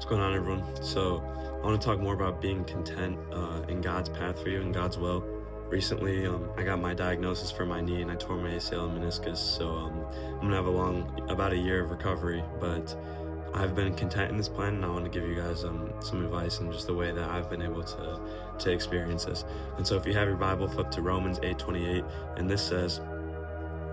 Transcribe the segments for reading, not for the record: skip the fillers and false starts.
What's going on, everyone? So, I want to talk more about being content in God's path for you and God's will. Recently, I got my diagnosis for my knee and I tore my ACL and meniscus. So, I'm gonna have about a year of recovery. But I've been content in this plan, and I want to give you guys some advice and just the way that I've been able to experience this. And so, if you have your Bible, flip to Romans 8:28, and this says,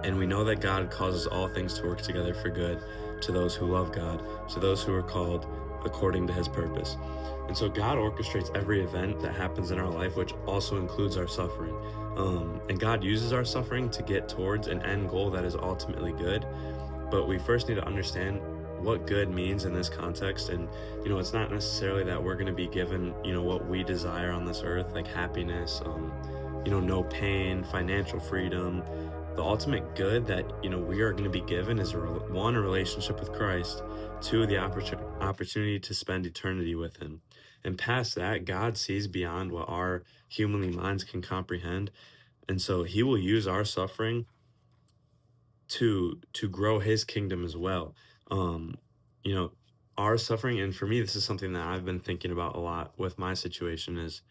"And we know that God causes all things to work together for good to those who love God, to those who are called according to his purpose." And so God orchestrates every event that happens in our life, which also includes our suffering. And God uses our suffering to get towards an end goal that is ultimately good. But we first need to understand what good means in this context. And, it's not necessarily that we're going to be given, what we desire on this earth, like happiness, no pain, financial freedom. The ultimate good that, we are going to be given is one, a relationship with Christ, two, the opportunity to spend eternity with him. And past that, God sees beyond what our humanly minds can comprehend. And so he will use our suffering to grow his kingdom as well. Um, you know, our suffering, and for me, this is something that I've been thinking about a lot with my situation is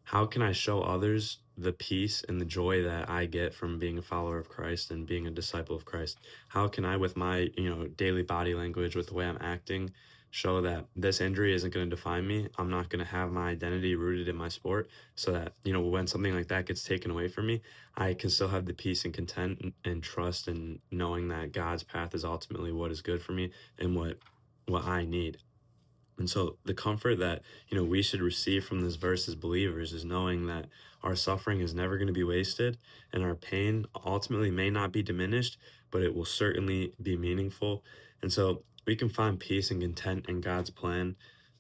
how can I show others the peace and the joy that I get from being a follower of Christ and being a disciple of Christ? How can I, with my, daily body language, with the way I'm acting, show that this injury isn't going to define me? I'm not going to have my identity rooted in my sport so that, when something like that gets taken away from me, I can still have the peace and content and trust and knowing that God's path is ultimately what is good for me and what I need. And so the comfort that, we should receive from this verse as believers is knowing that our suffering is never going to be wasted and our pain ultimately may not be diminished, but it will certainly be meaningful. And so we can find peace and content in God's plan,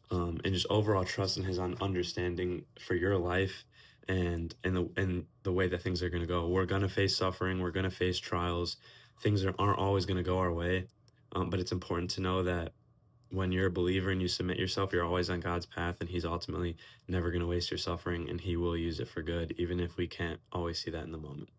and just overall trust in his understanding for your life and in the way that things are going to go. We're going to face suffering. We're going to face trials. Things aren't always going to go our way. But it's important to know that when you're a believer and you submit yourself, you're always on God's path, and he's ultimately never going to waste your suffering, and he will use it for good, even if we can't always see that in the moment.